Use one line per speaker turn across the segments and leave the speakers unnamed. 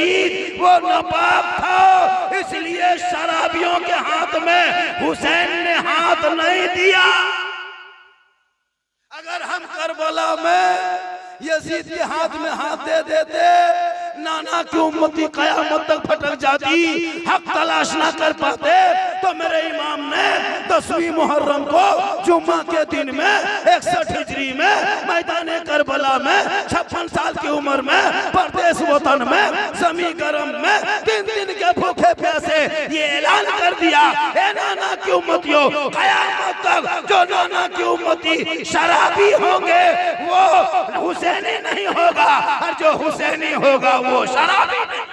Yazid वो नापाक था, इसलिए शराबियों के हाथ में हुसैन ने हाथ नहीं दिया। अगर हम करबला में यजीद के हाथ में हाथ दे देते, नाना की उम्मती कयामत तक भटक जाती, हक तलाश ना कर पाते। तो मेरे इमाम ने 10वीं मुहर्रम को जुम्मा के दिन में 61 हिजरी में मैदान करबला में 56 साल की उम्र में परदेश वतन में जमी गरम में 3 दिन के भूखे प्यासे ये ऐलान कर दिया, ए नाना की उम्मतियों, कयामत तक जो नाना की उम्मती शराबी होंगे वो हुसैनी नहीं होगा, और जो हुसैनी होगा वो शराबी नहीं।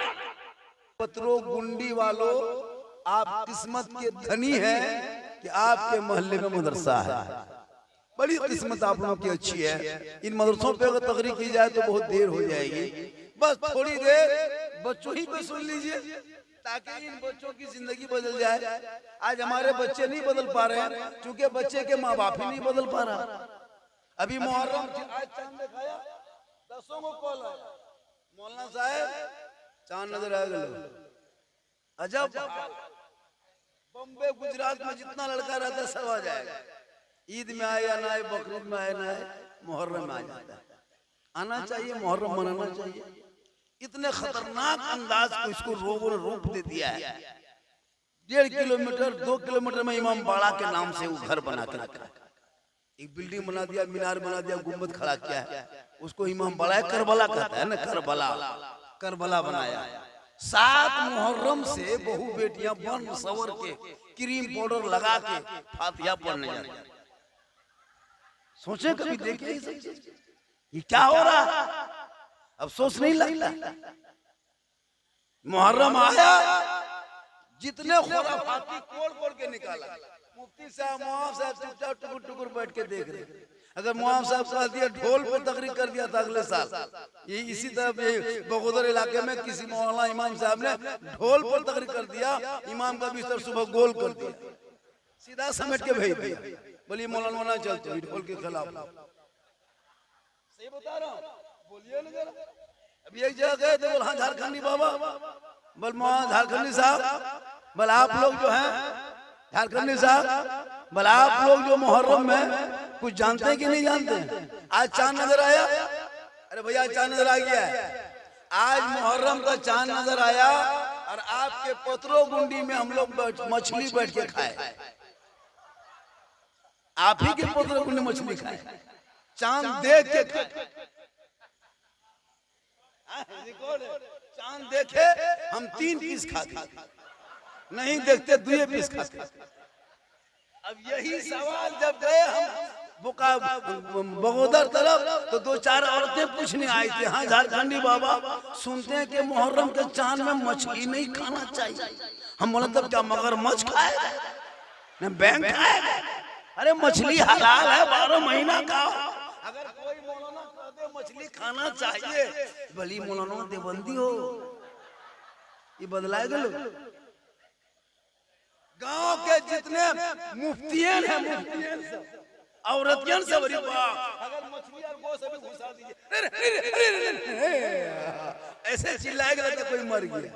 पत्रों गुंडी वालों, आप किस्मत के धनी हैं कि आपके मोहल्ले में मदरसा है। बड़ी किस्मत आप लोगों की अच्छी है। इन मदरसों पे अगर तकरीर की जाए तो बहुत देर हो जाएगी। बस थोड़ी देर बच्चों ही पे सुन लीजिए ताकि इन बच्चों की जिंदगी बदल जाए। आज हमारे बच्चे नहीं बदल पा रहे हैं क्योंकि बच्चे के माँ बाप ही नहीं बदल पा रहा। अभी मुहर्रम आज चांद दिखाया, 10 को कॉल आया, मौलाना साहब चांद नजर आ गया। अजब, बम्बे गुजरात में जितना लड़का रहता है सब आ जाएगा। ईद में आए या ना आए, बकरीद में आए ना आए, मुहर्रम में आ जाता है। आना चाहिए, मुहर्रम मनाना चाहिए। इतने खतरनाक अंदाज को इसको रूप दे दिया है। 1.5 किलोमीटर 2 किलोमीटर में इमाम बाड़ा के नाम से वो घर बना के रखा है। एक बिल्डिंग बना दिया, मीनार बना दिया, गुम्बद खड़ा किया है, उसको इमाम बाड़ा करबला कहता है ना, करबला बनाया। 7 मुहर्रम से बहु बेटियां बन सवर के क्रीम पाउडर लगा के फातिहा पढ़ने जाती हैं। सोचे कभी देखे ये क्या हो रहा है? अफसोस नहीं लगता? मुहर्रम आया, जितने खुराफाती कोड़ के निकाला। मुफ्ती साहब मुआफ साहब चुपचाप टुकुर टुकुर बैठ के देख रहे। अगर मुआफ साहब कह दिया ढोल पर तकरीर कर दिया था अगले साल, ये इसी तरह बगोदर इलाके में किसी मौलाना इमाम साहब ने ढोल पर तकरीर कर दिया, इमाम का बिस्तर सुबह गोल कर दिया, सीधा समेट के भेज दिया। बोलिए मौलाना चलते ढोल के खिलाफ। सही बता रहा हूँ, बोलिए ना जरा। अभी एक जगह गए थे, बोल हाँ झारखंडी बाबा, बोल झारखंडी साहब, बोल आप लोग जो है झारखंडी साहब, बोल आप लोग जो मुहर्रम में कुछ जानते हैं कि नहीं जानते? आज चांद नजर आया? अरे भैया चांद नजर आ गया है। आज मुहर्रम का चांद नजर आया और आपके पत्रों गुंडी में हम लोग मछली बैठ के खाए। आप ही के पत्रों गुंडी मछली खाए, चांद देख के खाए। चांद देखे हम 3 पीस खाते, नहीं देखते 2 पीस खाते। अब यही सवाल जब गए हम बगोदर तरफ तो 2-4 औरतें पूछने आई थी, हाँ झारखंडी बाबा सुनते हैं कि मुहर्रम के चांद में मछली नहीं खाना चाहिए। हम बोले तब क्या मगरमच्छ खाएगा न बैंक खाएगा? अरे मछली हलाल है, 12 महीना का। अगर कोई मौलाना कह दे मछली खाना चाहिए, भली मौलाना देवबंदी हो, ये बदलाएगा लोग। गांव के जितने मुफ्तियन है, मुफ्तियन सब औरतियन सब, अगर मछली और गोश्त अभी घुसा दीजिए, ऐसे चिल्लाएगा तो कोई मर गया।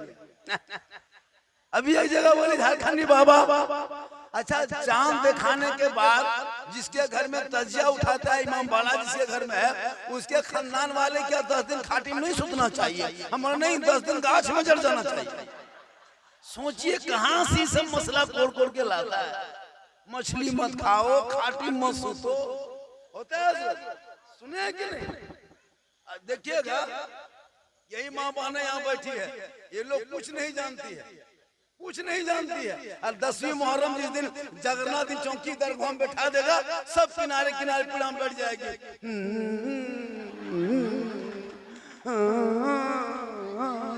अभी एक जगह बोली झारखंडी बाबा, अच्छा चांद दिखाने के बाद जिसके घर में तजिया उठाता है इमाम बाड़ा जिसके घर में है, उसके खानदान वाले क्या 10 दिन खाटी में नहीं सुतना चाहिए? हमारा नहीं, 10 दिन गाछ में जड़ जाना चाहिए। सोचिए कहां से सब मसला कोड़ के लाता है। मछली मत खाओ, खाटी मत सुतो, होता है सुने कि नहीं? देखिएगा यही माँ बहने यहाँ बैठी है, ये लोग कुछ नहीं जानती है, कुछ नहीं जानती है। और 10वीं मुहर्रम जिस दिन जगन्नाथ दिन चौकी दरगाह में बैठा देगा, सब किनारे किनारे पीड़ा बैठ जाएगी।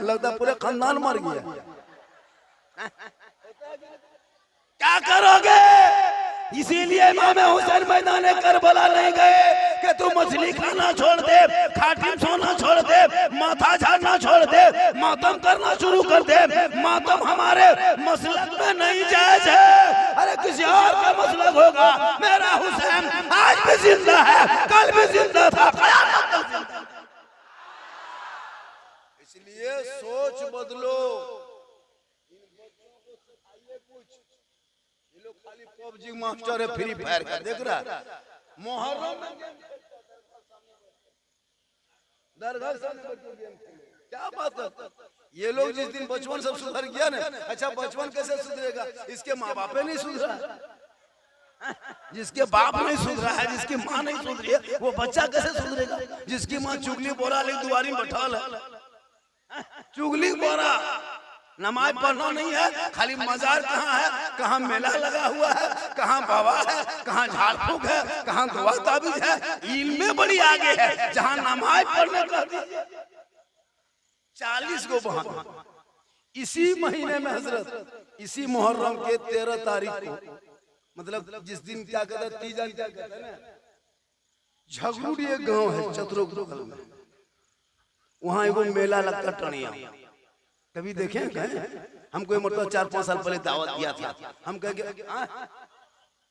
लगता पूरे खानदान मर गया। क्या करोगे? इसीलिए इमाम हुसैन मैदान करबला नहीं गए कि तू मछली खाना छोड़ दे, खाटी सोना छोड़ दे, माथा झाड़ना छोड़ दे, मातम करना शुरू कर दे। मातम हमारे मसलक में नहीं जायज है। अरे किसी और का मसलक होगा। मेरा हुसैन आज भी जिंदा है, कल भी जिंदा था, कयामत तक जिंदा। इसलिए सोच बदलो। इन बच्चों को सिखाइए कुछ। ये लोग खाली पबजी मास्टर है, फ्री फायर का देख रहा। मुहर्रम में दरगाह सामने बच्चों गेम खेले, क्या बात है। ये लोग जिस दिन बचपन सब सुधर गया ना, अच्छा बचपन कैसे सुधरेगा? इसके माँ बाप नहीं सुधरा, जिसके बाप नहीं सुधरा है, जिसकी माँ नहीं सुधरी है, वो बच्चा कैसे सुधरेगा? जिसकी माँ चुगली बोरा ले दुआरी में बैठा है, चुगली बोरा, नमाज पढ़ना नहीं है, खाली मजार कहाँ है, कहाँ मेला लगा हुआ है, कहाँ बाबा है, कहाँ झाड़ फूक है, कहाँ दुआ ताबीज है, इनमें बड़ी आगे है। जहाँ नमाज पढ़ने का 40 को बहाना। इसी महीने में हजरत, इसी मुहर्रम के 13 तारीख को, मतलब जिस दिन क्या कहते हैं, तीजा क्या कहते हैं ना, झगड़ूड़ी एक गांव है चतुर्ग में, वहां एगो मेला लगता टणिया। कभी देखे कहे? हमको ये मतलब 4-5 साल पहले दावत दिया था, हम कहे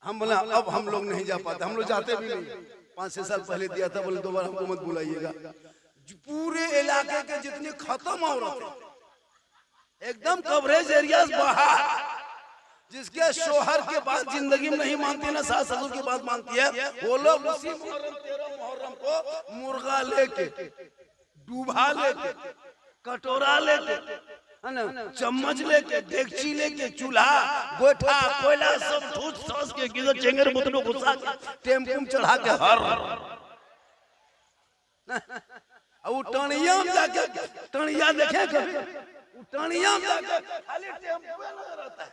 हम बोले अब हम लोग नहीं जा पाते, हम लोग जाते भी नहीं। 5-6 साल पहले दिया था, बोले दोबारा हमको मत बुलाइएगा। पूरे इलाके के जितनी खत्म औरतें, एकदम कवरेज एरिया बाहर, जिसके शोहर के बाद जिंदगी में नहीं मानती ना सास ससुर की बात मानती है, वो लोग उसी मुहर्रम 13 मुहर्रम को मुर्गा लेके, डूबा लेके, कटोरा लेके, है ना, चम्मच लेके, डेगची लेके, चूल्हा गोइठा कोयला सब ठूस ठूस के किधर चेंगर बुतरू घुसा के टेम्पू में चढ़ा के हर वो टणिया में जाके, टणिया देखे कभी? टणिया में जाके खाली टेम्पू रहता है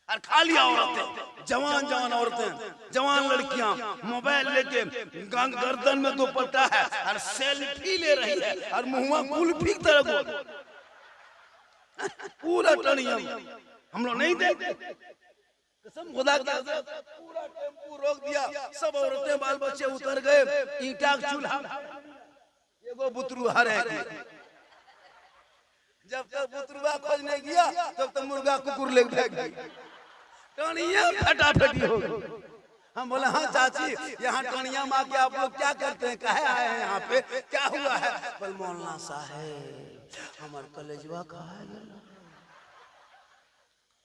और खाली औरतें, जवान जवान औरतें, जवान लड़कियां मोबाइल लेके, गर्दन में दुपट्टा है और सेल्फी ले रही है और मुंह कुल्फी की तरह बोल, पूरा टणिया। हम लोग नहीं देखते, कसम खुदा की, पूरा टेम्पू रोक दिया, सब औरतें बाल बच्चे उतर गए, ईंटा का चूल्हा, एगो बुतरू हर है। जब तक बुतरुआ खोजने गया तब तक मुर्गा कुकुर लेके भाग गई, टणिया फटाफटी हो गई। हम बोले हाँ चाची, यहाँ टणिया माँ के आप लोग क्या करते हैं, काहे आए हैं यहाँ पे, क्या हुआ है? बोल मौलाना साहब हमारे कलेजवा कहा है।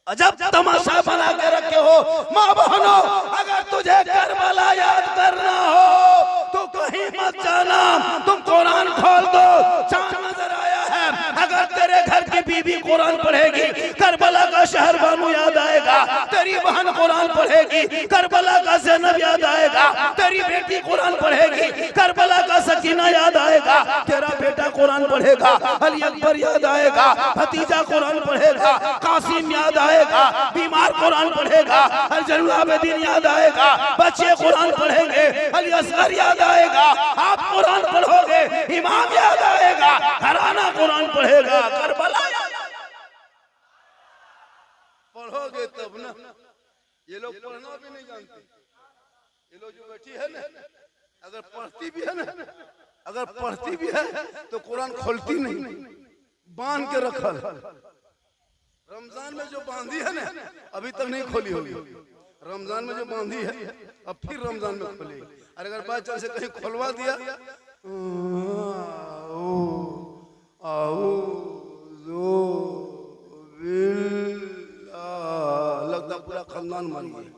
अजब तमाशा बना के रखे हो। माँ बहनों, अगर तुझे करबला याद करना हो तो कहीं मत जाना, तुम कुरान खोल दो, चांद नजर आया है। अगर तेरे घर की बीबी कुरान पढ़ेगी, करबला का शहर बानू याद आएगा। तेरी बहन कुरान पढ़ेगी, करबला का ज़ैनब याद आएगा। तेरी बेटी कुरान पढ़ेगी, करबला का सकीना याद आएगा। तेरा बेटा कुरान पढ़ेगा, अली अकबर याद आएगा। भतीजा कुरान पढ़ेगा, कासिम याद आएगा। बीमार कुरान पढ़ेगा, अजरुल आबिदीन याद आएगा। बच्चे कुरान पढ़ेंगे, अली असगर याद आएगा। आप कुरान पढ़ोगे, इमाम याद आएगा। घराना कुरान पढ़ेगा, करबला पढ़ोगे तब ना। ये लोग पढ़ना भी नहीं जानते। ये लोग जो बैठी है ना, अगर पढ़ती भी है ना, अगर पढ़ती भी है तो कुरान खोलती नहीं, बांध के रखल। रमजान में जो बांधी है ना, अभी तक नहीं खोली होगी। रमजान में जो बांधी है, अब फिर रमजान में खोलेगी। और अगर बाई चांस से कहीं खोलवा दिया, लगता पूरा खानदान मान गया।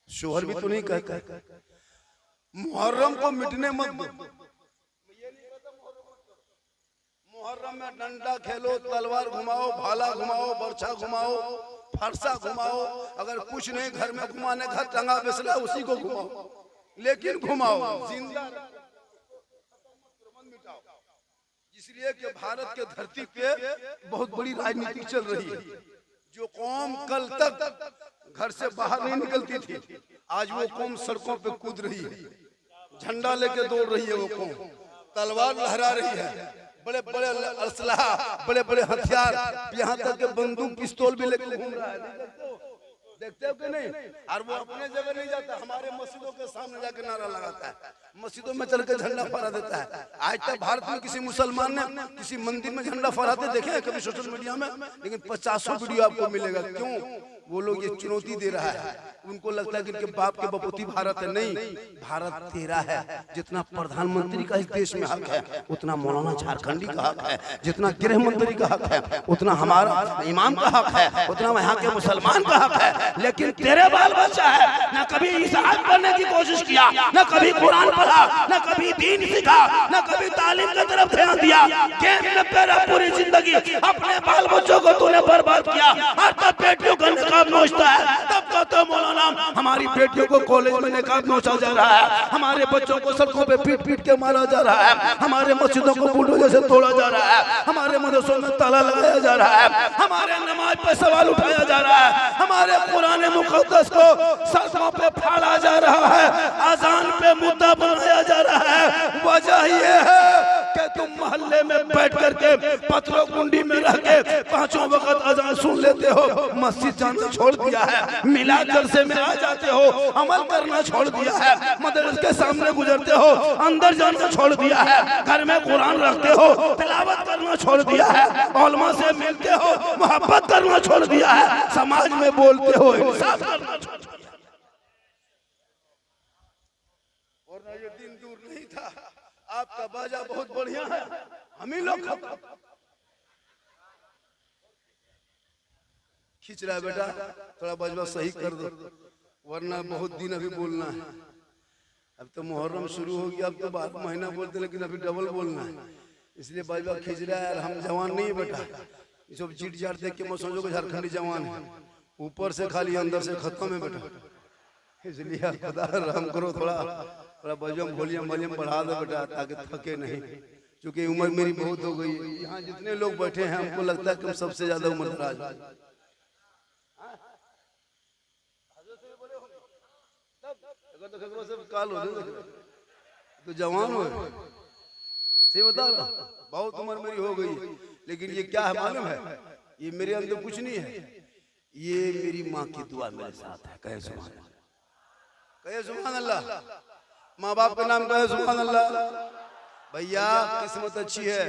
शोहर भी तो नहीं कहता। मुहर्रम को मिटने मत दो। मुहर्रम में डंडा खेलो, तलवार घुमाओ, भाला घुमाओ, बर्छा घुमाओ, फरसा घुमाओ। अगर कुछ नहीं घर में घुमाने, घर टंगा बेसला उसी को घुमाओ, लेकिन घुमाओ, जिंदा इसलिए कि भारत के धरती पे बहुत बड़ी राजनीति चल रही है। जो कौम कल तक घर से बाहर नहीं निकलती थी, आज वो कौम सड़कों पे कूद रही है, झंडा लेके दौड़ रही है, वो कौम तलवार लहरा रही है, बड़े बड़े असलहा, बड़े बड़े हथियार, यहाँ तक के बंदूक पिस्तौल भी लेके घूम रहा है। देखते हो कि नहीं? और वो अपने जगह नहीं जाता, हमारे मस्जिदों के सामने जाकर नारा लगाता है, मस्जिदों में चल के झंडा फहरा देता है। आज तक भारत में किसी मुसलमान ने किसी मंदिर में झंडा फहराते देखे हैं कभी सोशल मीडिया में? लेकिन 50 वीडियो आपको मिलेगा। क्यों? वो लोग ये चुनौती दे रहा है, उनको लगता है कि इनके बाप के बपूती भारत है। नहीं, भारत तेरा है। जितना प्रधानमंत्री का इस देश में हक है उतना मौलाना झारखंडी का हक है, जितना गृह मंत्री का हक है उतना हमारा इमाम का हक है, उतना यहाँ के मुसलमान का हक है। लेकिन तेरे बाल बच्चा है ना कभी ईसाई बनने की कोशिश किया, ना कभी कुरान पढ़ा, ना कभी दीन सीखा, ना कभी तालीम की तरफ ध्यान दिया। गेम में तेरा पूरी जिंदगी अपने बाल बच्चों को तूने बर्बाद किया। और तब बेटियों का निकाब नोचता है, तब कहते हो मौलाना हमारी बेटियों को कॉलेज में निकाब नोचा जा रहा है, हमारे बच्चों को सड़कों पे पीट पीट के मारा जा रहा है, हमारे मस्जिदों को बुलडोजर से तोड़ा जा रहा है, हमारे मदरसों में ताला लगाया जा रहा है, हमारे नमाज पे सवाल उठाया जा रहा है, हमारे कुरान मुक़द्दस को सड़कों पे फाड़ा जा रहा है, अजान पे मुद्दा बनाया जा रहा है। वजह ये है कि तुम मोहल्ले में बैठ करके पत्थरों कुंडी में रह के 5 वक्त अजान सुन लेते हो, मस्जिद जाना छोड़ दिया है, मिलाद जलसे में आ जाते हो, अमल करना छोड़ दिया है, मदरसे के सामने गुजरते हो, अंदर जाना छोड़ दिया है, घर में कुरान रखते हो, तिलावत करना छोड़ दिया है, उलमा से मिलते हो, मोहब्बत करना छोड़ दिया है, समाज में बोलते हो, इंसाफ करना छोड़ दिया। वरना ये दिन दूर नहीं था। आपका बाजा बहुत बढ़िया है, हम ही लोग खींच रहा है। बेटा थोड़ा बजवा सही कर दो, वरना बहुत दिन अभी बोलना है। अब तो मुहर्रम शुरू हो गया, अब तो 12 महीना बोलते, लेकिन अभी डबल बोलना है, इसलिए बजवा खींच रहा है। हम जवान नहीं है बेटा, ये सब चीट जाट देख के मैं समझो कि झारखंडी जवान है, ऊपर से खाली अंदर से खत्म है बेटा। इसलिए खुदा रहम करो, थोड़ा बजवा वॉल्यूम बढ़ा दो बेटा, ताकि थके नहीं, क्योंकि उम्र मेरी बहुत हो गई है। यहाँ जितने लोग बैठे हैं हमको लगता है कि सबसे ज्यादा उम्र दराज काल हो तो जवान हो, सही बता रहा, बहुत उम्र मेरी हो गई। लेकिन ये क्या है मालूम है? ये मेरे अंदर कुछ नहीं है, ये मेरी माँ की दुआ मेरे साथ है। कहे सुभान अल्लाह, कहे सुभान अल्लाह, माँ बाप का नाम कहे सुभान अल्लाह। भैया किस्मत अच्छी है,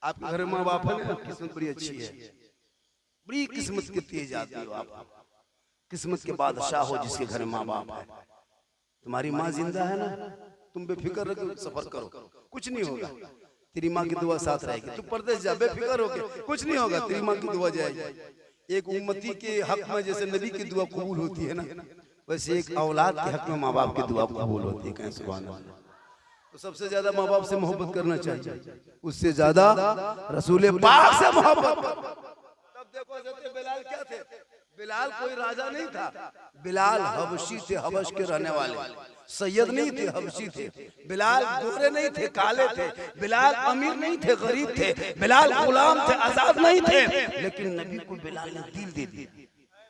आपके घर में माँ बाप है ना, किस्मत बड़ी अच्छी है, बड़ी किस्मत के तेज आदमी हो आप, किस्मत के बादशाह हो जिसके घर में माँ बाप है। तुम्हारी माँ जिंदा है ना, तुम बेफिक्र रखो, सफर करो, कुछ नहीं होगा, तेरी माँ की दुआ साथ रहेगी। तू परदेश जा बेफिक्र होके, कुछ नहीं होगा, तेरी माँ की दुआ जाएगी। एक उम्मती के हक में जैसे नबी की दुआ कबूल होती है ना, वैसे एक औलाद के हक में माँ बाप की दुआ कबूल होती है। कहें सुभान अल्लाह। तो सबसे ज्यादा माँ बाप से मोहब्बत करना चाहिए, उससे ज्यादा रसूल पाक से मोहब्बत। तब देखो हज़रत बिलाल क्या थे? बिलाल कोई राजा नहीं था, बिलाल हबशी थे, हबश के रहने वाले, सैयद नहीं थे, हबशी थे। बिलाल गोरे नहीं थे, काले थे। बिलाल अमीर नहीं थे, गरीब थे। बिलाल गुलाम थे, आजाद नहीं थे। लेकिन नबी को बिलाल ने दिल दे दिया,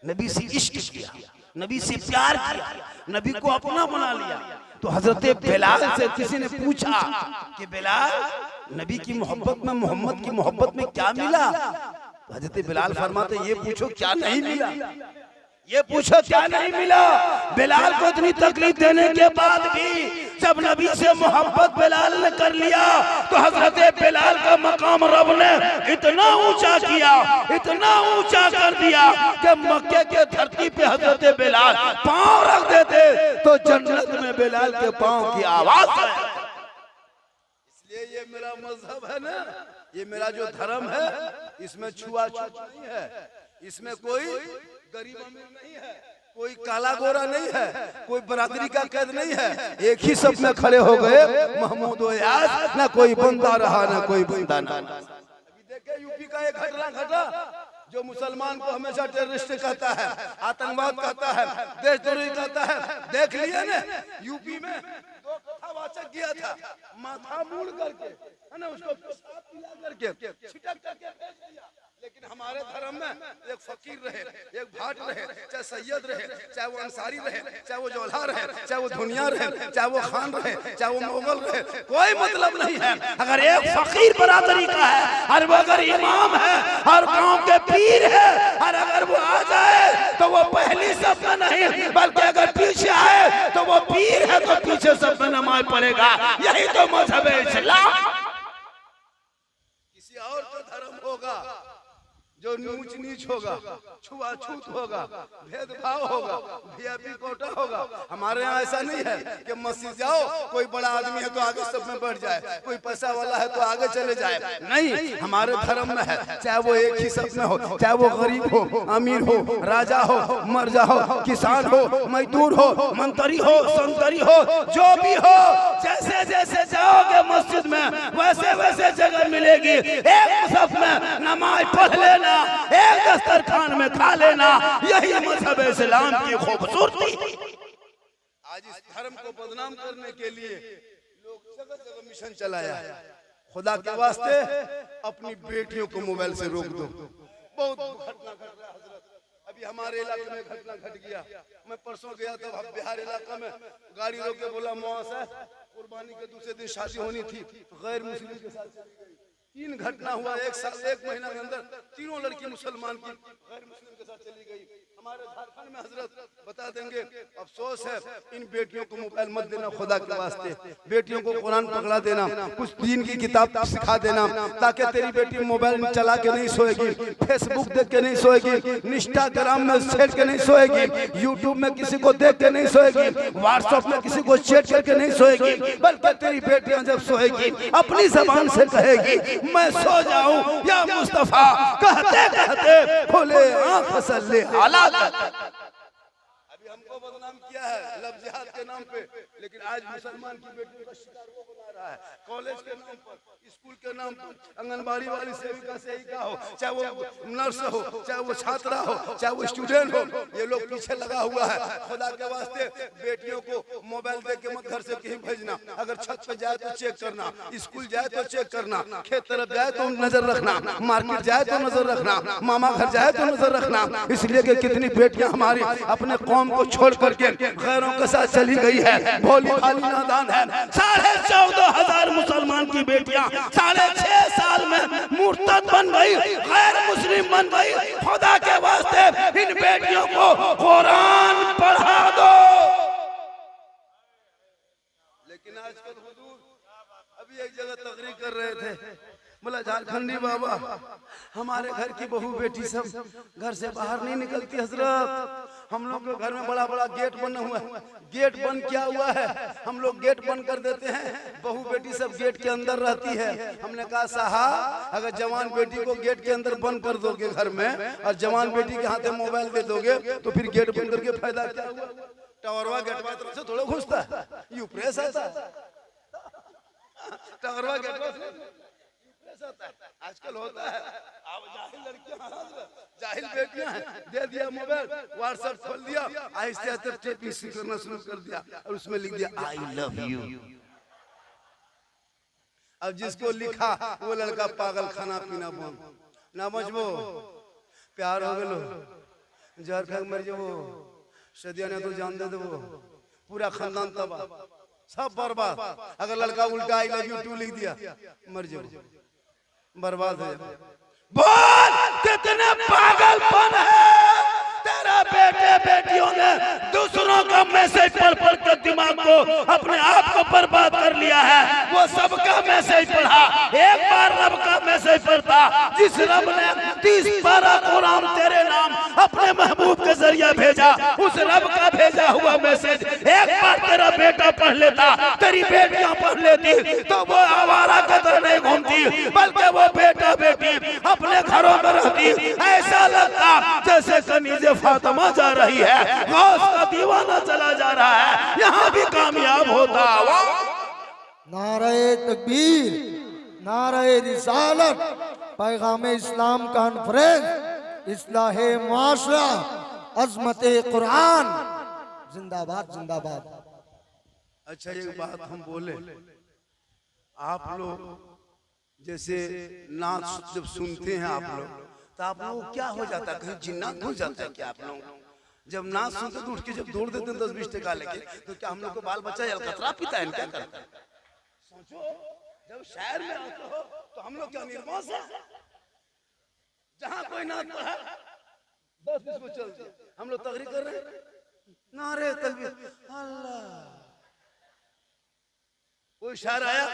नबी से इश्क किया, नबी से प्यार किया, नबी को अपना बना लिया। तो हजरत बिलाल से किसी ने पूछा कि बिलाल, नबी की मोहब्बत में, मोहम्मद की मोहब्बत में क्या मिला? हजरत बिलाल फरमाते, ये पूछो क्या नहीं मिला, ये पूछो क्या नहीं मिला। बिलाल को इतनी तकलीफ देने के बाद भी जब नबी से मोहब्बत बिलाल ने कर लिया, तो हजरत बिलाल का मकाम रब ने इतना ऊंचा किया, इतना ऊंचा कर दिया कि मक्के के धरती पे हजरत बिलाल पांव रख देते तो जन्नत में बिलाल के पांव की आवाज है। इसलिए ये मेरा मजहब है ना, ये मेरा जो धर्म है, इसमें छुआछूत नहीं है, इसमें कोई गरीब अमीर नहीं है, कोई काला गोरा नहीं है, कोई बरादरी का कैद नहीं है। एक ही सब में खड़े हो गए महमूद और यास, ना कोई बंदा रहा ना कोई बंदा ना। अभी देखे यूपी का एक घटना घटा, जो मुसलमान को हमेशा टेररिस्ट कहता है, आतंकवाद कहता है, देशद्रोही कहता है। देख लिया ना, यूपी में 2 कथावाचक गया था, माथा मूड़ करके, है ना, उसको पेशाब पिला करके छिटक करके भेज दिया। लेकिन हमारे धर्म में एक फकीर रहे, एक भाट रहे, चाहे सैयद रहे, चाहे वो अंसारी रहे, चाहे वो जोल्हा रहे, चाहे वो धुनिया रहे, चाहे वो खान रहे, चाहे वो मुगल रहे, कोई मतलब नहीं है। अगर एक फकीर बरादरी का है और वो अगर इमाम है और गांव के पीर है और अगर वो आ जाए तो वो पहली सब में नहीं बल्कि अगर पीछे आए तो वो पीर है तो पीछे सब में नमाज पढ़ेगा। यही तो मजहब है इस्लाम। किसी और का धर्म होगा जो ऊंच नीच होगा, छुआछूत होगा, भेदभाव होगा, वीआईपी कोटा होगा। हमारे यहाँ ऐसा नहीं है कि मस्जिद जाओ कोई बड़ा आदमी है तो आगे सब में बढ़ जाए, कोई पैसा वाला है तो आगे चले जाए। नहीं, हमारे धर्म में है चाहे वो एक ही सब में हो, चाहे वो गरीब हो, अमीर हो, राजा हो, मर्जा हो, किसान हो, मजदूर हो, मंत्री हो, संतरी हो, जो भी हो, जैसे जैसे जाओगे मस्जिद में वैसे वैसे जगह मिलेगी। एक सब में नमाज पढ़ लेना, एक दस्तरखान में खा लेना, यही मजहब इस्लाम की खूबसूरती। आज इस धर्म को बदनाम करने के लिए लोग जगह जगह मिशन चलाया। खुदा के वास्ते अपनी बेटियों को मोबाइल से रोक दो। बहुत घटना घट रहा है हजरत, अभी हमारे इलाके में घटना घट गया। मैं परसों गया था बिहार इलाका में, गाड़ी रोक के बोला मुआवजा कुर्बानी के दूसरे दिन शादी होनी थी, गैर मुस्लिम के साथ चली गई। 3 घटना हुआ एक साल, 1 महीना के अंदर। तीनों लड़की मुसलमान की गैर मुस्लिम के साथ चली गई। हमारे झारखंड में हजरत बता देंगे, अफसोस है, इन बेटियों को मोबाइल मत देना खुदा के वास्ते। बेटियों को कुरान पकड़ा देना, कुछ दीन की किताब सिखा देना, ताकि तेरी बेटी मोबाइल चला के नहीं सोएगी, फेसबुक देख के नहीं सोएगी, इंस्टाग्राम में छेड़ के नहीं सोएगी, यूट्यूब में किसी को देख के नहीं सोएगी, व्हाट्सएप में किसी को चैट करके नहीं सोएगी, बल्कि तेरी बेटियां जब सोएगी अपनी जबान से कहेगी मैं सो जाऊं या मुस्तफा, कहते कहते खोले आंख सल्ले हालात। अभी हमको बदनाम किया है लव जिहाद के नाम पे, लेकिन आज मुसलमान की बेटियों का शिकार वो बना रहा है। कॉलेज के नाम पर, स्कूल के नाम पर, आंगनबाड़ी वाली सेविका सेविका हो, चाहे वो नर्स हो, चाहे वो छात्रा हो, चाहे वो स्टूडेंट हो, ये लोग पीछे लगा हुआ है। खुदा के वास्ते बेटियों को मोबाइल दे के मत घर से कहीं भेजना। अगर छत पे जाए तो चेक करना, स्कूल जाए तो चेक करना, खेत तरफ जाए तो नजर रखना, मार्केट जाए तो नजर रखना, मामा घर जाए तो नजर रखना। इसलिए कि कितनी बेटियां हमारी अपने कौम को छोड़ करके गैरों के साथ चली गई है, भोली भाली नादान है। 14,500 मुसलमान की बेटियां 6.5 साल में मुर्तद बन गई, गैर मुस्लिम बन गई। खुदा के वास्ते इन बेटियों को कुरान पढ़ा दो। लेकिन आजकल हुजूर अभी एक जगह तकरीर कर रहे थे, बोला झारखंडी बाबा हमारे घर की बहू बेटी सब घर से बाहर नहीं निकलती हजरत। हम लोग के घर में बड़ा बड़ा गेट बना हुआ है, गेट बंद किया हुआ है, हम लोग गेट बंद कर देते हैं, बहू बेटी सब गेट के अंदर रहती है। हमने कहा साहब अगर जवान बेटी को गेट के अंदर बंद कर दोगे घर में और जवान बेटी के हाथ में मोबाइल दे दोगे तो फिर गेट बंद करके फायदा क्या हुआ? टावरवा गेटवा तरफ से थोड़ा घुसता है, यू प्रेस आता है, टावरवा गेटवा आजकल होता है। अब जाहिल लड़कियां, जाहिल बेटियां हैं, दे दिया मोबाइल, व्हाट्सएप खोल दिया, आहिस्ते आहिस्ते टाइपिंग करना शुरू कर दिया और उसमें लिख दिया आई लव यू। अब जिसको लिखा वो लड़का पागल, खाना पीना बंद, ना बचबो, प्यार हो गलो, जहर खा मर जाओ, सदिया ने तो जान दे दो, पूरा खानदान तबाह, सब बर्बाद। अगर लड़का उल्टा आई लव यू टू लिख दिया, मर जाओ, बर्बाद हो जाए। बोल कितने पागलपन है तेरा बेटे बेटियों ने दूसरों का मैसेज पढ़ पढ़ कर दिमाग को अपने आप को बर्बाद कर लिया है। वो सबका मैसेज पढ़ा, एक बार रब का मैसेज पढ़ता, जिस रब ने 30 पारा कुरान तेरे नाम अपने महबूब के जरिए भेजा, उस रब का भेजा हुआ मैसेज एक बार तेरा बेटा पढ़ लेता, तेरी बेटियां पढ़ लेती, तो वो आवारा के तरह नहीं घूमती, बल्कि वो बेटा बेटी अपने घरों में रहती। ऐसा लगता जैसे कनीज़े फातिमा जा रही है, गौस का दीवाना चला जा रहा है, यहाँ भी कामयाब होता।
नारे तकबीर, नारे रिसालत, पैगाम इस्लाम कॉन्फ्रेंस, इस्लाहे मुआशरा, अज़मते कुरान, जिंदाबाद जिंदाबाद।
अच्छा एक बात हम बोले, आप लोग जैसे नाच जब सुनते हैं आप लोग तो आप लोग क्या हो जाता है, कहीं जिन्नात हो जाता है क्या आप लोग? जब नाच सुनते तो उठ के जब दौड़ देते हैं 10-20 टका लेके, तो क्या हम लोग को बाल बच्चा अलकतरा पीता है, क्या करता है? सोचो, जब शहर में आते हो तो हम लोग क्या निर्मोश है? जहाँ कोई नाच पढ़ा 10-20 को चल दिया, हम लोग तकरीर कर रहे हैं, नारे तकबीर अल्लाह। कोई शायर आया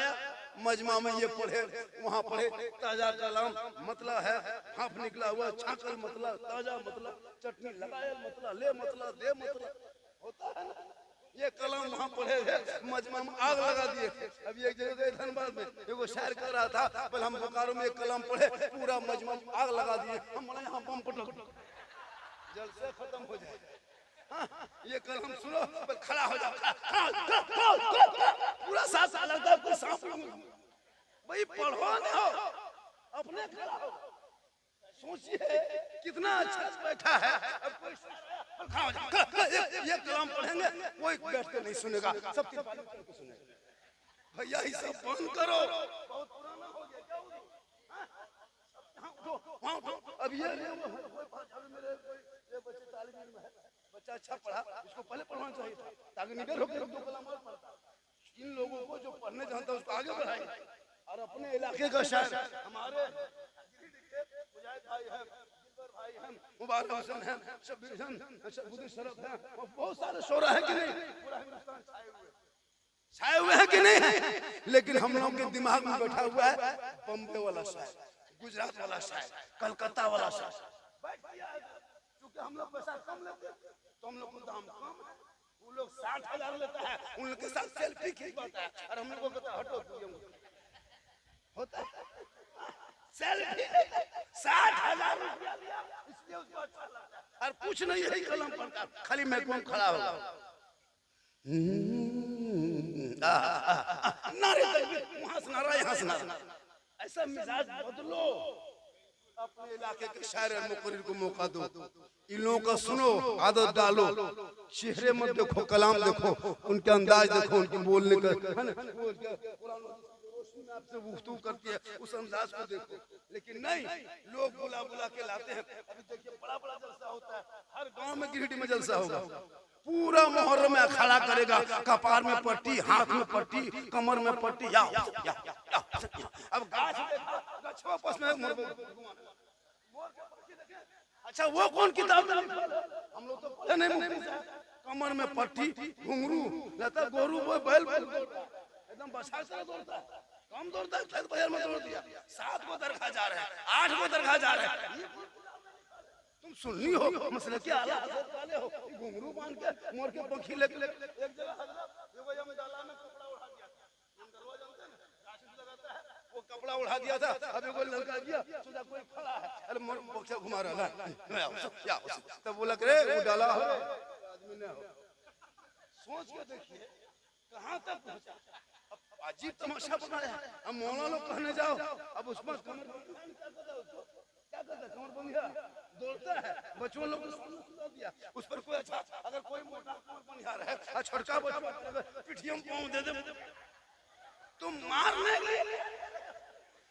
मजमा में ये पढ़े वहाँ पढ़े, ताजा कलाम मतला है, हाफ निकला हुआ छाकल मतला, ताजा मतला, चटनी लगाए मतला, ले मतला, दे मतला, होता है ना? ये कलाम वहाँ पढ़े है, मजमा में आग लगा दिए। अब एक जगह गए धनबाद में, एगो शायर कर रहा था, पहले हम बोकारो में एक कलाम पढ़े, पूरा मजमा में आग लगा दिए। हम बोले यहाँ बम पटक जलसे खत्म हो जाए। हाँ, ये कलाम सुनो, खड़ा हो जाओ, पूरा साथ लगता है कोई सांप भाई पढ़ो ना हो, अपने खड़ा हो। सोचिए कितना अच्छा बैठा है। अब कोई खड़ा हो जाओ, ये कलाम पढ़ेंगे, कोई बैठ के नहीं सुनेगा, सब सुनेगा। भैया ये सब बंद करो, बहुत पुराना हो गया। क्या अब ये मेरे बच्चे तालिब इल्म है, बच्चा अच्छा पढ़ा, इसको पहले पढ़ाना चाहिए था ताकि निकल होकर 2 कलाम और पढ़ता। इन लोगों को जो पढ़ने जानता है उसको आगे बढ़ाइए। और अपने इलाके का शायर हमारे मुजाहिद भाई हैं, दिलबर भाई हैं, मुबारक हुसैन हैं, शब्बीर हैं, शब्बुद्दीन शरफ हैं, और बहुत सारे शोरा हैं कि नहीं? पूरा हिंदुस्तान छाए हुए हैं कि नहीं? लेकिन हम लोग के दिमाग में बैठा हुआ है बम्बे वाला शायर, गुजरात वाला शायर, कलकत्ता वाला शायर। क्योंकि हम लोग पैसा कम लेते हैं तो हम लोग को दाम कम है। वो लोग 60,000 लेता है, उनके साथ सेल्फी खिंचवाता है, और हम लोग को कहता है हटो होता है सेल्फी 60,000 रुपया लिया, इसलिए उसको अच्छा लगता है। और कुछ नहीं है कलम पढ़ता, खाली मैकम खड़ा होगा, नारे तकबीर, वहां से नारा, यहाँ से नारा। ऐसा मिजाज बदलो, अपने इलाके के शायर मुकर्रिर को मौका दो, इन लोगों का सुनो, आदत डालो, चेहरे मत देखो, कलाम देखो, उनके अंदाज देखो, उनके बोलने का आपसे गुफ्तगू करती है, उस अंदाज को देखो। लेकिन नहीं, लोग बुला बुला के लाते हैं। अभी देखिए बड़ा बड़ा जलसा होता है, हर गांव में गिरिडीह में जलसा होगा, पूरा मुहर्रम में अखाड़ा करेगा, कपार में पट्टी, हाथ में पट्टी, कमर में पट्टी, या अब गाछ गछवा पास में मोर के पक्षी देखे। अच्छा वो कौन किताब में लिखा है? हम लोग तो पढ़े नहीं, मुफ्ती साहब। कमर में पट्टी, घुंघरू, लता गोरू वो बैल एकदम बसा से दौड़ता है, कम दौड़ता है, खेत बाजार में दौड़ दिया, 7 को दरगाह जा रहा है, 8 को दरगाह जा रहा है। तुम सुननी हो मसले के आला हजरत वाले हो, घुंघरू बांध के मोर के पंखी लेके एक जगह हजरत ये में डाला में कपड़ा उड़ा दिया, हम दरवाजा जानते हैं ना, राशि लगाता है, वो कपड़ा उड़ा दिया था। अब कोई लड़का गया, सोचा कोई खड़ा है, अरे मोर बक्सा घुमा रहा है, क्या तब बोला करे वो डाला हो आदमी ने हो। सोच के देखिए कहां तक पहुंचा, अजीब तमाशा बनाया। अब मौलाना लोग कहने जाओ, अब उसमें कमर क्या करता है, कमर बंधिया दौड़ता है, बच्चों लोग दिया उस पर कोई अच्छा, अगर कोई मोटा कमर बंधिया है, छोटका बच्चा पिठियम पाँव दे दे, तुम मारने गए।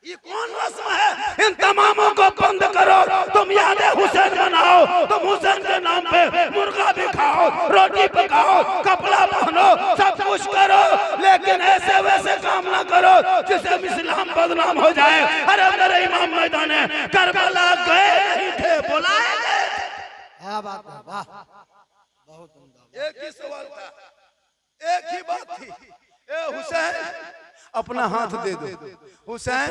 ये कौन रस्म है? इन तमामों को बंद करो, तुम याद हुसैन बनाओ, तुम हुसैन के नाम पे मुर्गा भी खाओ, रोटी पकाओ, कपड़ा पहनो, सब कुछ करो, लेकिन ऐसे वैसे काम ना करो जिससे इस्लाम बदनाम हो जाए। अरे मेरे इमाम मैदान करबला गए नहीं थे, बुलाए गए।
क्या बात है, वाह, बहुत उम्दा।
एक ही सवाल था, एक ही बात थी, ए हुसैन अपना हाथ दे दो, हुसैन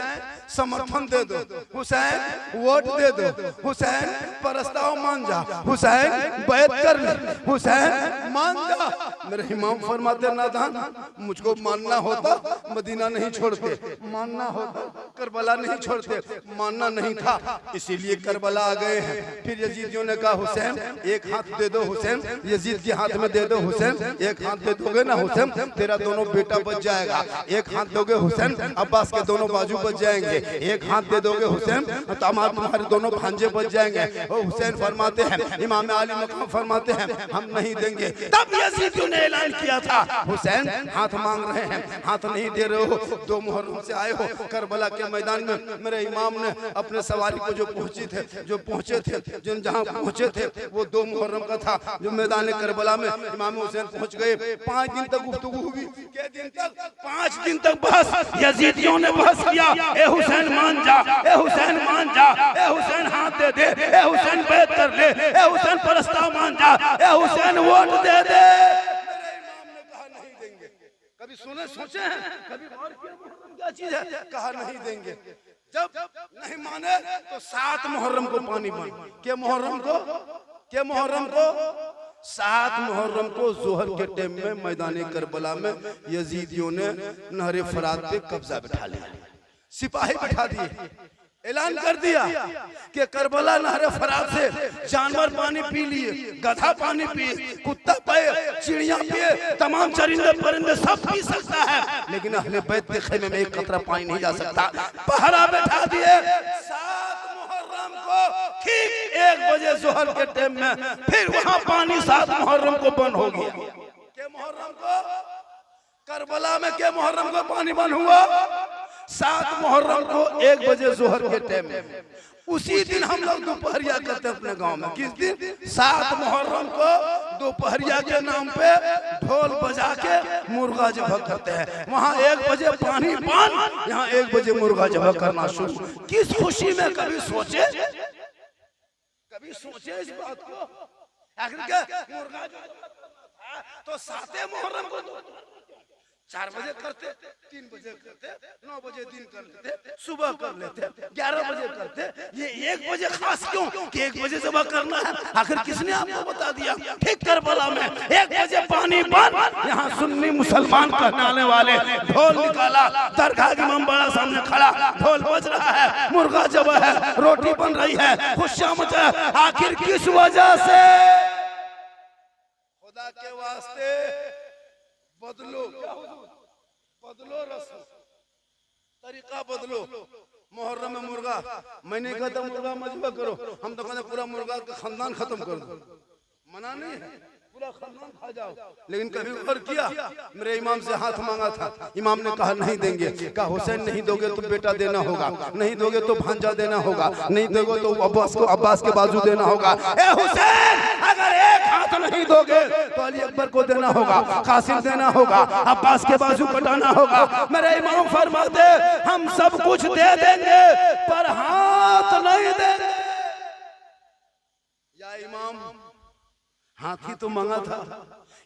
समर्थन दे दो, हुसैन वोट दे दो, हुसैन प्रस्ताव मान जा, हुसैन बैत कर ले, हुसैन मान जा। मेरे इमाम फरमाते नादान, मुझको मानना होता मदीना नहीं छोड़ते, मानना होता करबला नहीं छोड़ते, मानना नहीं था इसीलिए करबला आ गए हैं। फिर यजीदियों ने कहा हुसैन एक हाथ दे दो, हुसैन यजीद के हाथ में दे दो, हुसैन एक हाथ दे दोगे ना हुसैन तेरा दोनों बेटा बच जाएगा, एक हाथ दोगे हुसैन अब्बास के दोनों बाजू बच जाएंगे, एक हाथ दे दोगे हुसैन तुम्हारे दोनों भांजे बच जाएंगे। हुसैन फरमाते हैं, इमाम आली मकाम फरमाते हैं हम नहीं देंगे। तब यजीदियों ने ऐलान किया था हुसैन हाथ मांग रहे हैं, हाथ नहीं दे रहे हो, 2 मुहर्रम से आए हो, करबला के मैदान में मेरे इमाम ने अपने सवारी को जो पहुंचे थे जिन जहां पहुंचे थे वो 2 मुहर्रम का था। जो मैदान करबला में इमाम हुसैन पहुंच गए। 5 दिन तक गुफ्तगू हुई। क्या दिन तक?
5 दिन तक बहस। यजीदियों ने बहस किया, ए हुसैन मान जा, ए हुसैन मान जा, ए हुसैन हाथ दे दे, ए हुसैन बैत कर ले, ए हुसैन प्रस्ताव मान जा, ए हुसैन वोट दे दे।
मेरे इमाम ने कहा नहीं देंगे। कभी सोचे हैं, कभी गौर किया मुहर्रम क्या चीज है? कहा नहीं देंगे। जब नहीं माने तो 7 मुहर्रम को पानी बन के मुहर्रम को 7 मुहर्रम को जोहर के टाइम में मैदान करबला में यजीदियों ने नहर फरात पे कब्जा बिठा लिया। सिपाही बिठा दिए। ऐलान कर दिया कि करबला नहर फरात से जानवर पानी पी लिए, गधा पानी पिए, कुत्ता पिए, चिड़िया पिए, तमाम चरिंदे परिंदे सब पी सकता है, लेकिन अहले बैत के खेमे में एक कतरा पानी नहीं जा सकता। पहरा बैठा दिए। 7 मुहर्रम को ठीक 1 बजे जोहर के टाइम में फिर वहां पानी 7 मुहर्रम को बंद हो गया। के मुहर्रम को करबला में के मुहर्रम को पानी बंद हुआ 7 मुहर्रम को 1 बजे जोहर के टाइम में। उसी दिन हम लोग दोपहरिया करते हैं अपने गांव में। किस दिन? 7 मुहर्रम को दोपहरिया के नाम पे ढोल बजा के मुर्गा जबह करते हैं। वहाँ 1 बजे पानी बंद, यहाँ 1 बजे मुर्गा जबह करना शुरू। किस खुशी में? कभी सोचे इस बात को? आखिर क्या मुर्गा तो 7 मुहर्रम को 4 बजे करते, 3 बजे करते, 9 बजे दिन कर लेते, सुबह कर लेते, 11 बजे करते। ये 1 बजे खास क्यों कि 1 बजे सुबह करना है? आखिर किसने आपको बता दिया? ठीक करबला में 1 बजे पानी बंद। यहाँ सुन्नी मुसलमान कहलाने वाले ढोल निकाला, दरगाह के इमाम बड़ा सामने खड़ा, ढोल बज रहा है, मुर्गा जबा है, रोटी बन रही है, खुशियां मचा। आखिर किस वजह से? खुदा के वास्ते बदलो रस्म, तरीका बदलो। मुहर्रम में मुर्गा, मैंने कहा था मुर्गा मजबा करो, हम तो कहते पूरा मुर्गा का खानदान खत्म कर दो। मना नहीं है, पूरा खानदान खा जाओ। लेकिन कभी गौर किया? मेरे इमाम से हाथ मांगा था, इमाम ने कहा नहीं देंगे। कहा हुसैन नहीं दोगे तो बेटा देना होगा, नहीं दोगे तो भांजा देना होगा, नहीं दोगे तो अब्बास के बाजू देना होगा। ए हुसैन, अगर एक हाथ नहीं दोगे तो अली अकबर को देना होगा, कासिम देना होगा, अब्बास के बाजू कटाना होगा। मेरे इमाम फरमाते हम सब कुछ दे देंगे पर हाथ नहीं देंगे। या इमाम, हाथ ही तो मांगा था,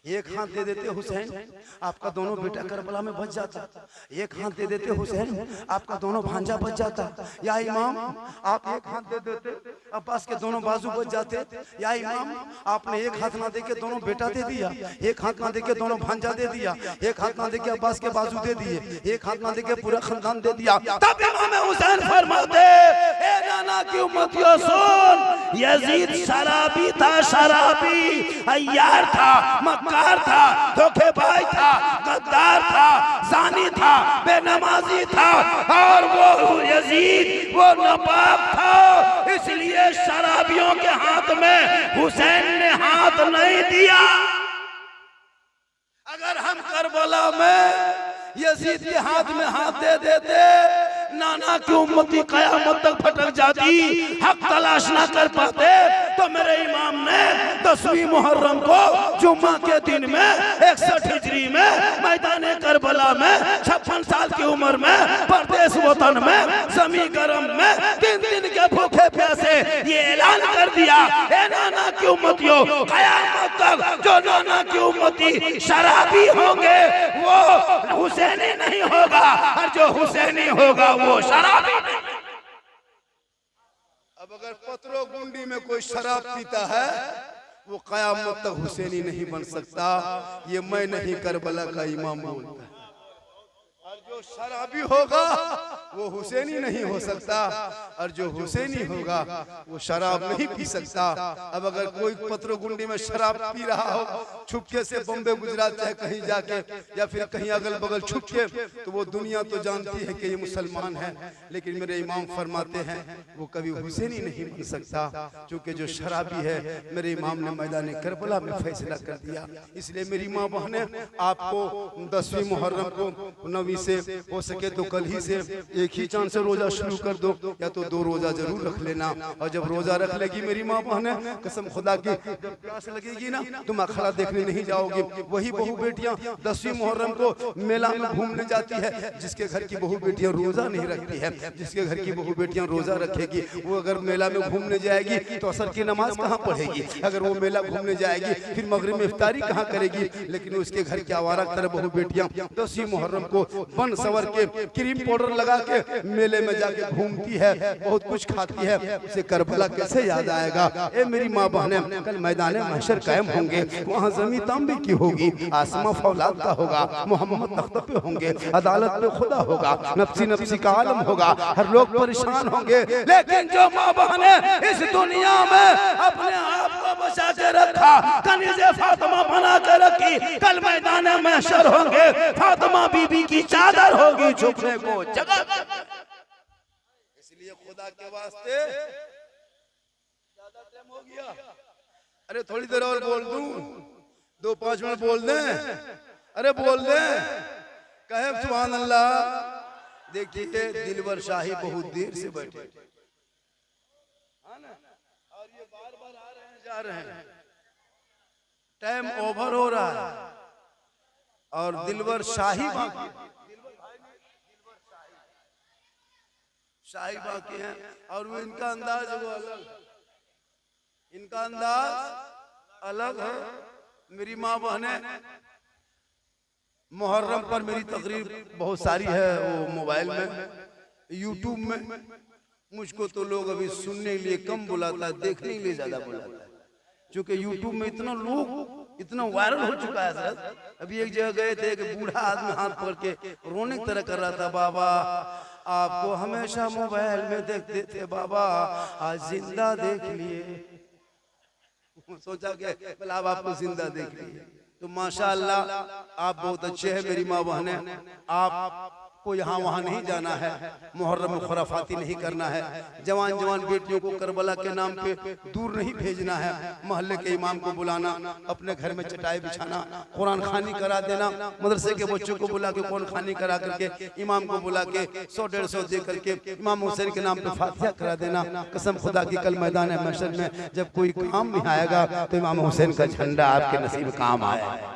एक हाथ दे देते हुसैन, आपका दोनों बेटा करबला में बच जाता। एक हाथ दे देते हुसैन, आपका दोनों भांजा बच जाता। या इमाम, आप एक हाथ दे देते, अब्बास के दोनों बाजू बच जाते। या इमाम, आपने एक हाथ ना देके दोनों बेटा दे दिया, एक हाथ ना देके दोनों भांजा दे दिया, एक हाथ ना देके अब्बास के बाजू दे दिए, एक हाथ ना देके पूरा खानदान दे दिया। तब इमाम हुसैन फरमाते, ए नाना की उम्मतियों सुन, यजीद शराबी था, शराबी, अय्यार था, मक्कार था, धोखेबाज था, गद्दार था, जानी था, बेनमाजी था, और वो यजीद वो नवाब था। इसलिए शराबियों के हाथ में हुसैन ने हाथ नहीं दिया। अगर हम करबला में यजीद के हाथ में हाथ दे देते, नाना की उम्मती कयामत तक भटक जाती, हक तलाश ना कर पाते। तो मेरे इमाम ने 10वीं मुहर्रम को जुम्मा के दिन में 61 हिजरी में मैदान करबला में 56 साल की उम्र में परदेश वतन में जमी गरम में 3 दिन के भूखे प्यासे ये ऐलान कर दिया, ए नाना की उम्मतियों, कयामत तक जो नाना की उम्मती शराबी होंगे वो हुसैनी नहीं होगा, और जो हुसैनी होगा वो शराबी नहीं। अब अगर पत्रो गुंडी में कोई शराब पीता है वो कयामत तक हुसैनी नहीं बन सकता। ये मैं नहीं, करबला का इमाम बोलता है। और जो शराबी होगा वो हुसैनी नहीं हो सकता, और जो हुसैनी होगा वो शराब नहीं पी सकता। अब अगर कोई पत्रो गुंडी में शराब पी रहा हो छुपके से, बम्बे गुजरात चाहे कहीं जाके या फिर कहीं अगल बगल छुपके, तो वो दुनिया तो जानती है कि ये मुसलमान है, लेकिन मेरे इमाम फरमाते हैं वो कभी हुसैनी नहीं बन सकता, क्योंकि जो शराबी है मेरे इमाम ने मैदान करबला में फैसला कर दिया। इसलिए मेरी माँ बहनें, आपको 10वीं मुहर्रम को 9वीं से हो सके तो कल ही से एक ही चांद से रोजा शुरू कर दो, या तो 2 रोजा जरूर रख लेना। और जब रोजा रख लेगी मेरी माँ बहन, कसम खुदा की जब प्यास लगेगी ना तुम अखाड़ा देखने नहीं जाओगी। वही बहू बेटियां 10वीं मुहर्रम को मेला में घूमने जाती है, जिसके घर की बहू बेटियां रोजा नहीं रखती है, जिसके घर की बहू बेटियां रोजा रखेगी, वो अगर मेला में घूमने जाएगी तो असर की नमाज कहाँ पढ़ेगी? अगर वो मेला घूमने जाएगी फिर मगरिब में इफ्तारी कहाँ करेगी? लेकिन उसके घर की आवारा तरह बहू बेटियां 10वीं मुहर्रम को बन सवर के क्रीम पाउडर लगा के मेले में जाके घूमती है, बहुत कुछ खाती है, उसे करबला कैसे याद आएगा? ए मेरी माँ बहनें, कल मैदान महशर कायम होंगे, वहाँ ज़मीं तांबे की होगी, आसमां फौलाद का होगा, मोहम्मद तख्त पे होंगे, अदालत पे खुदा होगा, नफ्सी नफ्सी का आलम होगा, हर लोग परेशान होंगे। लेकिन जो माँ बहनें इस दुनिया में अपने आप को बचा के रखा, कनीज़े फातिमा बना के रखी, कल मैदान महशर होंगे, फातिमा बीबी की चादर होगी छुपने को जगह। इसलिए खुदा के वास्ते ज्यादा टाइम हो गया, अरे थोड़ी देर और बोल दूं, 2-5 मिनट बोल दें, अरे बोल दें, कहे सुभान अल्लाह। देखिए दिलवर शाही बहुत देर से बैठे और ये बार-बार आ रहे हैं जा रहे हैं, टाइम ओवर हो रहा है और दिलवर शाही बाकी, शाही बाकी हैं। और वो इनका अंदाज वो अलग, इनका अंदाज अलग है। मेरी माँ बहनें, मुहर्रम पर मेरी तकरीर बहुत सारी है वो मोबाइल में, यूट्यूब में। मुझको तो लोग अभी सुनने के लिए कम बुलाता है, देखने के लिए ज्यादा बुलाता है, क्योंकि यूट्यूब में इतना लोग इतना वायरल हो चुका है सर। अभी एक जगह गए थे कि बूढ़ा आदमी हाथ पकड़ के रोने की तरह कर रहा था, बाबा आपको हमेशा मोबाइल में देखते थे बाबा, आज जिंदा देख लिए। सोचा कि बोला अब आपको जिंदा देख लिए। तो माशाअल्लाह आप बहुत अच्छे हैं मेरी माँ बहनें, आपको यहाँ वहाँ नहीं जाना है, मुहर्रम में खुराफाती नहीं करना है, जवान जवान बेटियों को करबला के नाम पे दूर नहीं भेजना है, मोहल्ले के इमाम को बुलाना, अपने घर में चटाई बिछाना, कुरान खानी करा देना, मदरसे के बच्चों को बुला के कुरान खानी करा करके इमाम को बुला के 100-150 दे करके इमाम हुसैन के नाम पे फातिहा करा देना। कसम खुदा की कल मैदान महशर में जब कोई काम नहीं आएगा तो इमाम हुसैन का झंडा आपके नसीब काम आएगा।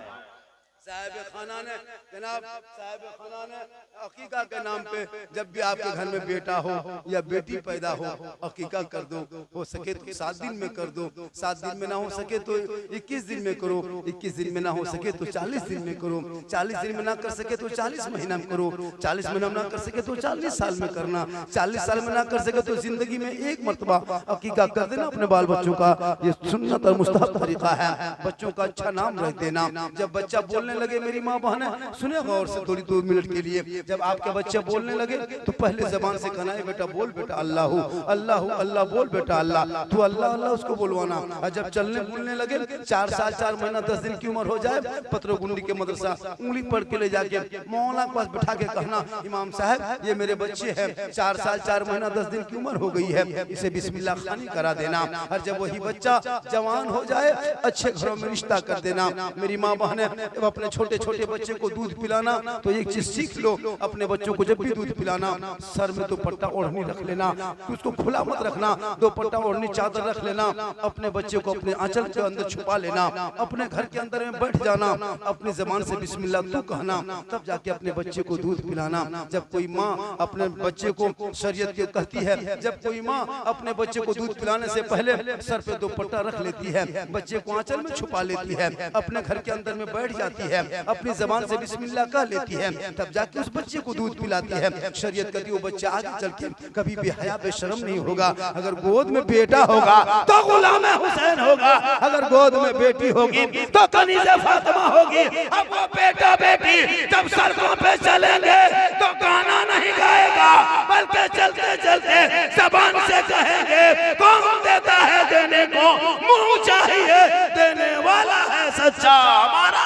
साहिब खाना ने जनाब, साहिब खाना ने अकीका के नाम पे जब भी आपके घर में बेटा हो या बेटी पैदा हो, अकीका कर दो, हो सके तो 7 दिन में कर दो, 7 दिन में ना हो सके तो 21 दिन में करो, 21 दिन में ना हो सके तो 40 दिन में करो, 40 दिन में ना कर सके तो 40 महीना में करो, 40 महीना में ना कर सके तो 40 साल में करना, 40 साल में ना कर सके तो जिंदगी में एक मरतबा अकीका कर देना अपने बाल बच्चों का। ये सुन्नत और मुस्तहब तरीका है, बच्चों का अच्छा नाम रख देना। जब बच्चा बोलने लगे मेरी माँ बहन सुने गौर से थोड़ी 2 मिनट के लिए, जब आपके बच्चे बोलने लगे तो पहले जबान से कहना है बेटा बोल बेटा अल्लाह अल्लाह अल्लाह बोल बेटा अल्लाह, तू अल्लाह अल्लाह उसको बोलवाना। और जब चलने बोलने लगे 4 साल 4 महीना 10 दिन की उम्र हो जाए, पत्रो गुंडी के मदरसा उंगली पढ़ के ले जाके मौला के पास बैठा के कहना इमाम साहब ये मेरे बच्चे हैं, 4 साल 4 महीना 10 दिन की उम्र हो गई है, इसे बिस्मिल्लाह खानी करा देना। और जब वही बच्चा जवान हो जाए अच्छे घरों में रिश्ता कर देना। मेरी माँ बहने अपने छोटे छोटे बच्चे को दूध पिलाना तो एक चीज सीख लो, अपने बच्चों को जब भी दूध पिलाना सर में 2 पट्टा ओढ़नी रख लेना, उसको खुला मत रखना, 2 पट्टा ओढ़नी चादर रख लेना, अपने बच्चे को अपने आंचल के अंदर छुपा लेना, अपने घर के अंदर में बैठ जाना, अपनी जबान से बिस्मिल्लाह तू कहना, तब जाके अपने बच्चे को दूध पिलाना। जब कोई माँ अपने बच्चे को शरीयत के कहती है, जब कोई माँ अपने बच्चे को दूध पिलाने से पहले सर पे 2 पट्टा रख लेती है, बच्चे को आंचल में छुपा लेती है, अपने घर के अंदर में बैठ जाती है, अपनी जबान से बिस्मिल्लाह कह लेती है, तब जाके उस बच्चे को दूध पिलाती है। शरीयत कहती है वो बच्चा आगे चल के कभी बेहया बेशरम नहीं होगा। अगर गोद में बेटा होगा तो गुलाम हुसैन होगा, अगर गोद में बेटी होगी तो कनीज़े फातिमा होगी। अब वो बेटा बेटी जब सड़कों पे चलेंगे तो गाना नहीं गाएगा, बल्कि चलते चलते जबान से कहेंगे कौन देता है देने को, मुंह चाहिए देने वाला है सच्चा हमारा।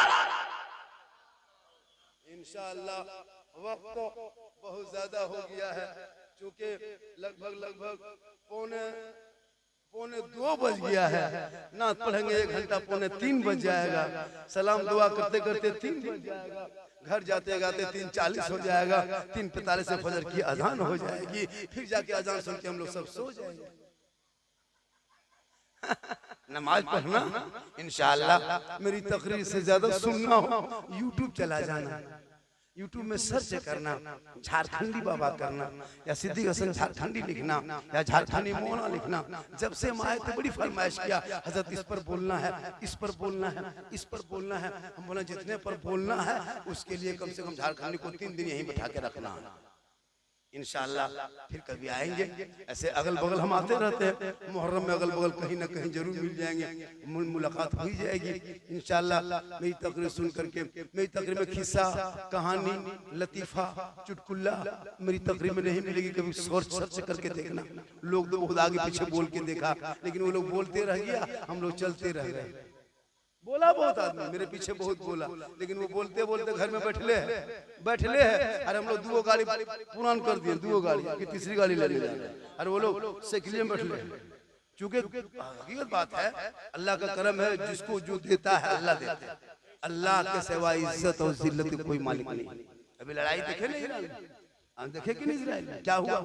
इंशाअल्लाह वक्त तो बहुत ज्यादा हो गया है, क्योंकि लगभग पौने 2 बज गया है, नात पढ़ेंगे 1 घंटा 2:45 बज जाएगा, सलाम दुआ करते करते 3 बज जाएगा। घर जाते गाते 3:40 हो जाएगा, 3:45 से फजर की अजान हो जाएगी, फिर जाके अजान सुन के हम लोग सब सो जाएंगे। नमाज पढ़ना इंशाअल्लाह, मेरी तकरीर से ज्यादा सुनना हो यूट्यूब चला जाना, यूट्यूब में सर्च करना, झारखंडी बाबा करना या सिद्दीक हसन झारखंडी लिखना या झारखंडी मोना लिखना। जब से हम आए थे बड़ी फरमाइश किया, हजरत इस पर बोलना है, इस पर बोलना है, इस पर बोलना है। हम बोला जितने पर बोलना है उसके लिए कम से कम झारखंडी को 3 दिन यहीं बैठा के रखना है। इंशाअल्लाह फिर कभी आएंगे, ऐसे अगल बगल हम आते रहते हैं, मुहर्रम में अगल बगल कहीं ना कहीं जरूर मिल जाएंगे, मुलाकात हो जाएगी इंशाअल्लाह। मेरी तकरीर सुन करके, मेरी तकरीर में खिस्सा, कहानी, लतीफा, चुटकुल्ला मेरी तकरीर में नहीं मिलेगी। कभी सर्च करके देखना। लोग तो बहुत आगे पीछे बोल के देखा, लेकिन वो लोग बोलते रह गया, हम लोग चलते रह गए। बोला बहुत आदमी मेरे पीछे बहुत बोला, लेकिन वो बोलते बोलते घर में बैठले है। अरे हम लोग 2 गाड़ी पुरान कर दिए, 2 गाड़ी की 3री गाड़ी ले लिया। अरे वो लोग साइकिल में बैठले। चूंकि हकीकत बात है, अल्लाह का करम है, जिसको जो देता है अल्लाह देता है। अल्लाह के सिवा इज्जत और जिल्लत के कोई मालिक नहीं। अभी लड़ाई देखे नहीं, हम देखे कि नहीं इजराइल क्या हुआ।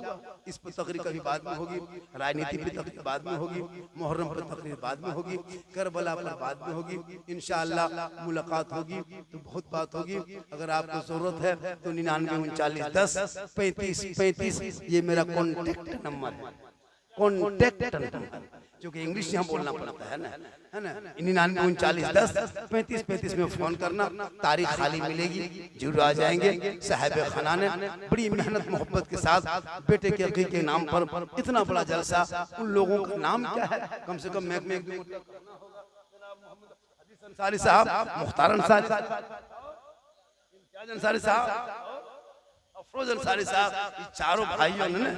इस पर तकरीर कभी बाद में होगी, राजनीति पर तकरीर बाद में होगी, मुहर्रम पर तकरीर बाद में होगी, करबला पर बाद में होगी। इंशाअल्लाह मुलाकात होगी तो बहुत बात होगी। अगर आपको जरूरत है तो 99 39 10 35 35 ये मेरा कॉन्टेक्ट नंबर है, कॉन्टेक्ट नंबर, क्योंकि इंग्लिश यहाँ बोलना पड़ता है ना, 99 40 10 35 35 में फोन करना। तारीख खाली मिलेगी, जरूर आ जाएंगे। साहिब खाना ने बड़ी मेहनत मोहब्बत के साथ बेटे के अकीक़े के नाम पर इतना बड़ा जलसा, उन लोगों का नाम क्या है, कम से कम मैं अंसारी साहब, मुख्तार अंसारी साहब, इम्तियाज अंसारी साहब, अफरोज अंसारी साहब, चारों भाइयों ने,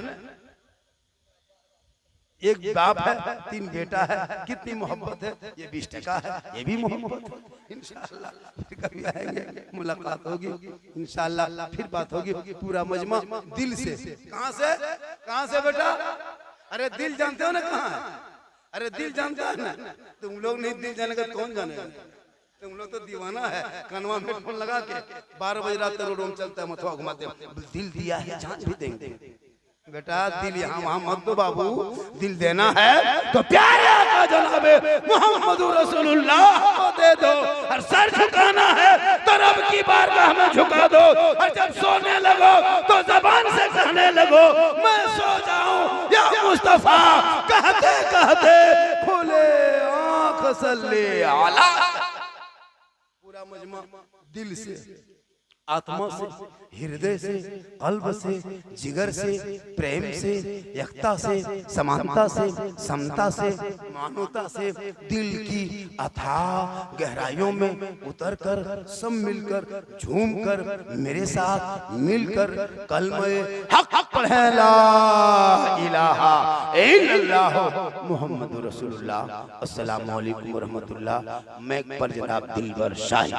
एक बाप है 3 बेटा है, कितनी मोहब्बत है। ये 20 टका है, ये भी मोहब्बत है। इंशाअल्लाह फिर कभी आएंगे, मुलाकात होगी इंशाअल्लाह, फिर बात होगी। पूरा मजमा दिल से। कहाँ से बेटा? अरे दिल जानते हो ना कहाँ है? अरे दिल जानता है ना? तुम लोग नहीं दिल जानेगा कौन जानेगा? तुम लोग तो दीवाना है, कानवा में फोन लगा के 12 बजे रात तक रोड में चलता है, मथुआ घुमाते हैं। दिल दिया है, जान भी देंगे। बेटा दिल यहाँ वहाँ मत दो बाबू, दिल देना है तो प्यारे आका जनाबे मोहम्मद रसूलुल्लाह को दे दो। और सर झुकाना है तो रब की बारगाह में झुका दो। और जब सोने लगो तो जबान से कहने लगो, मैं सो जाऊं या मुस्तफा, कहते कहते खुले आँख सल्ले आला। पूरा मजमा दिल से, आत्मा से, हृदय से, कल्ब से, जिगर से, प्रेम से, एकता से, समानता से, समता से, मानवता से, दिल की अथाह गहराइयों में उतरकर सब मिलकर झूमकर मेरे साथ मिलकर कलमे हक पढ़े, ला इलाहा इल्लल्लाह मुहम्मदुर रसूलुल्लाह। अस्सलामु अलैकुम व रहमतुल्लाह। मैं पर जनाब दिलबर शाही।